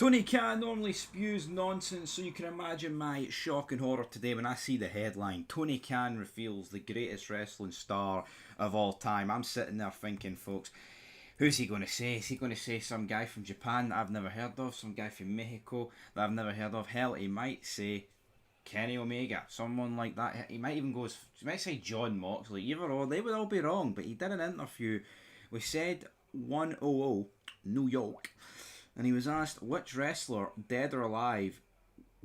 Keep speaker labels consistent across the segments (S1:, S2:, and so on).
S1: Tony Khan normally spews nonsense, so you can imagine my shock and horror today when I see the headline Tony Khan reveals the greatest wrestling star of all time. I'm sitting there thinking, folks, who's he going to say? Is he going to say some guy from Japan that I've never heard of? Some guy from Mexico that I've never heard of? Hell, he might say Kenny Omega, someone like that. He might even he might say John Moxley. Either or, they would all be wrong. But he did an interview. We said 100 New York, and he was asked which wrestler, dead or alive,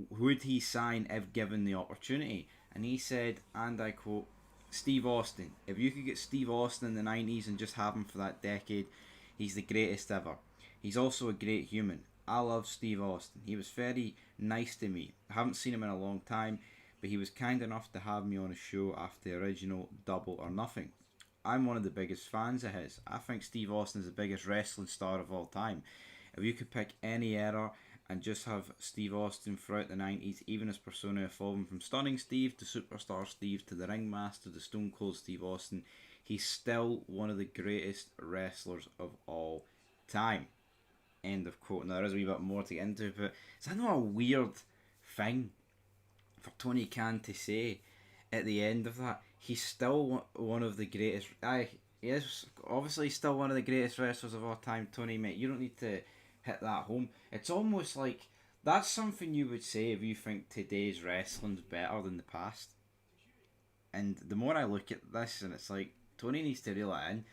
S1: would he sign if given the opportunity. And he said, and I quote, Steve Austin. If you could get Steve Austin in the 90s and just have him for that decade, he's the greatest ever. He's also a great human. I love Steve Austin. He was very nice to me. I haven't seen him in a long time, but he was kind enough to have me on a show after the original Double or Nothing. I'm one of the biggest fans of his. I think Steve Austin is the biggest wrestling star of all time. If you could pick any era and just have Steve Austin throughout the 90s, even his persona evolving from Stunning Steve to Superstar Steve to the Ringmaster to Stone Cold Steve Austin, he's still one of the greatest wrestlers of all time. End of quote. Now there is a wee bit more to get into, but is that not a weird thing for Tony Khan to say at the end of that? He's still one of the greatest. He is obviously still one of the greatest wrestlers of all time, Tony, mate. You don't need to hit that home. It's almost like that's something you would say if you think today's wrestling's better than the past. And the more I look at this, and it's like, Tony needs to reel it in.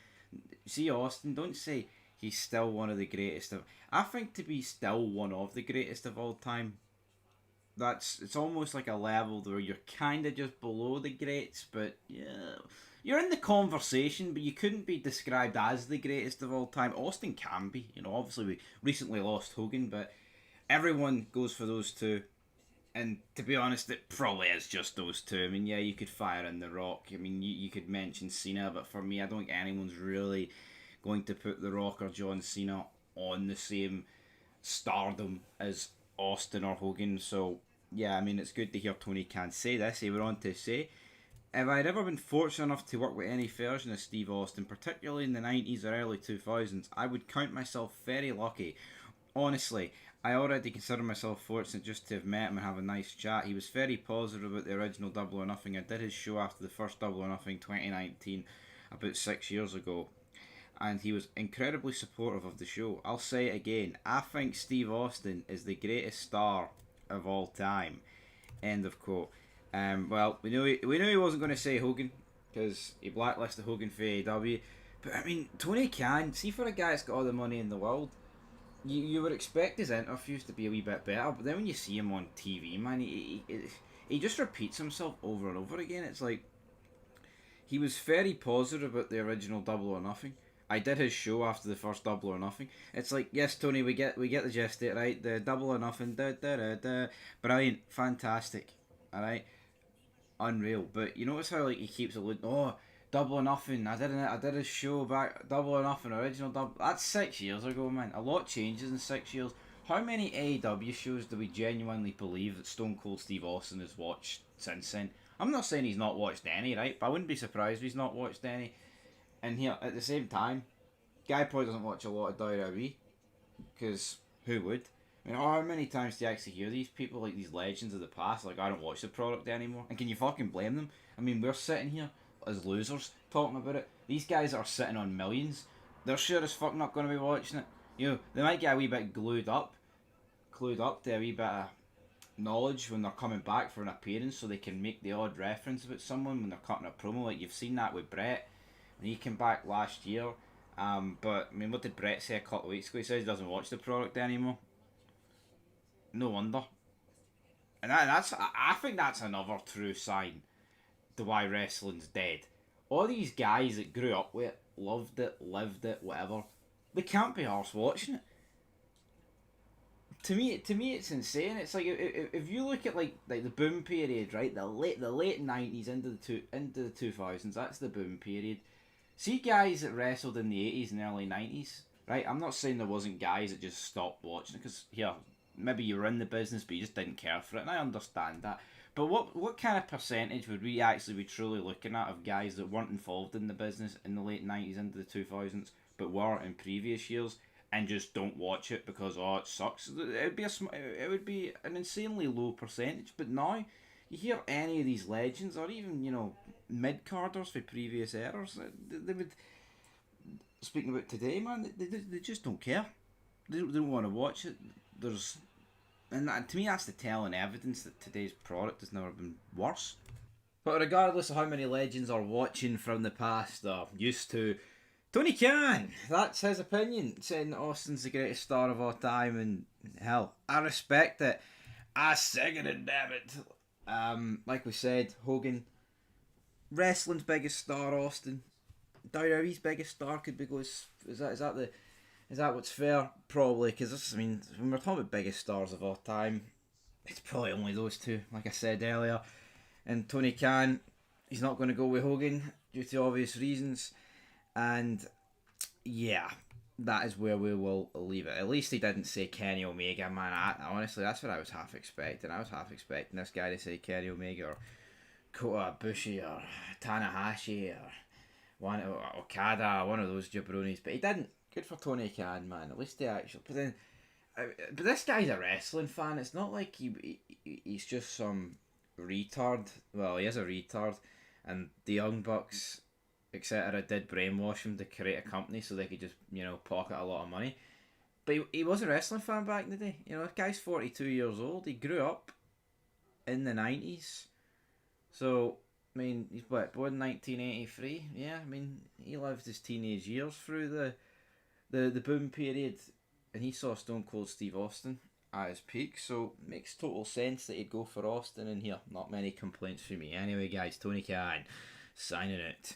S1: See Austin, don't say he's still one of the greatest of. I think to be still one of the greatest of all time, it's almost like a level where you're kind of just below the greats, but yeah, you're in the conversation, but you couldn't be described as the greatest of all time. Austin can be, obviously we recently lost Hogan, but everyone goes for those two. And to be honest, it probably is just those two. I mean, yeah, you could fire in The Rock. I mean, you could mention Cena, but for me, I don't think anyone's really going to put The Rock or John Cena on the same stardom as Austin or Hogan. So, yeah, I mean, it's good to hear Tony Khan say this. He went on to say, if I'd ever been fortunate enough to work with any version of Steve Austin, particularly in the 90s or early 2000s, I would count myself very lucky. Honestly, I already consider myself fortunate just to have met him and have a nice chat. He was very positive about the original Double or Nothing. I did his show after the first Double or Nothing 2019, about 6 years ago, and he was incredibly supportive of the show. I'll say it again, I think Steve Austin is the greatest star of all time. End of quote. Well, we knew he wasn't going to say Hogan, because he blacklisted Hogan for AEW. But I mean, Tony Khan, see, for a guy that's got all the money in the world, you would expect his interviews to be a wee bit better. But then when you see him on TV, man, he just repeats himself over and over again. It's like, he was very positive about the original Double or Nothing. I did his show after the first Double or Nothing. It's like, yes, Tony, we get the gist of it, right? The Double or Nothing, brilliant, fantastic, all right, unreal. But you notice how like he keeps alluding, oh, Double or Nothing. I did a show back, Double or Nothing, original Double. That's 6 years ago, man. A lot changes in 6 years. How many AEW shows do we genuinely believe that Stone Cold Steve Austin has watched since then? I'm not saying he's not watched any, right? But I wouldn't be surprised if he's not watched any. And here, at the same time, guy probably doesn't watch a lot of WWE, because who would? I mean, how many times do you actually hear these people, like these legends of the past, like, I don't watch the product anymore? And can you fucking blame them? I mean, we're sitting here as losers talking about it. These guys are sitting on millions. They're sure as fuck not going to be watching it. They might get a wee bit clued up to a wee bit of knowledge when they're coming back for an appearance, so they can make the odd reference about someone when they're cutting a promo. Like you've seen that with Brett when he came back last year. But I mean, what did Brett say a couple of weeks ago? He says he doesn't watch the product anymore. No wonder. And I think that's another true sign to why wrestling's dead. All these guys that grew up with it, loved it, lived it, whatever, they can't be arsed watching it. To me, it's insane. It's like if you look at like the boom period, right? The late 90s into the 2000s. That's the boom period. See guys that wrestled in the 80s and early 90s, right? I'm not saying there wasn't guys that just stopped watching it, because here, maybe you were in the business but you just didn't care for it, and I understand that. But what kind of percentage would we actually be truly looking at of guys that weren't involved in the business in the late 90s into the 2000s but were in previous years? and just don't watch it because oh it sucks. It would be an insanely low percentage. But now you hear any of these legends or even mid carders for previous eras, they would speaking about today, man. They just don't care. They don't want to watch it. There's and to me that's the telling evidence that today's product has never been worse. But regardless of how many legends are watching from the past or used to, Tony Khan, that's his opinion, saying Austin's the greatest star of all time, and hell, I respect it. I second it, damn it. Like we said, Hogan, wrestling's biggest star, Austin. WWE's biggest star could be goes. Is that what's fair? Probably, because I mean, when we're talking about biggest stars of all time, it's probably only those two. Like I said earlier, and Tony Khan, he's not going to go with Hogan due to obvious reasons, and yeah, that is where we will leave it. At least he didn't say Kenny Omega, man. Honestly, that's what I was half expecting. I was half expecting this guy to say Kenny Omega or Kota Ibushi or Tanahashi or Okada, one of those jabronis, but he didn't. Good for Tony Khan, man. At least he actually. But this guy's a wrestling fan. It's not like he's just some retard. Well, he is a retard, and the Young Bucks, etc., did brainwash him to create a company so they could just pocket a lot of money. But he was a wrestling fan back in the day. This guy's 42 years old. He grew up in the 90s, so. I mean, he's born in 1983. Yeah, I mean, he lived his teenage years through the boom period, and he saw Stone Cold Steve Austin at his peak, so it makes total sense that he'd go for Austin, and here, not many complaints from me. Anyway, guys, Tony Khan, signing it.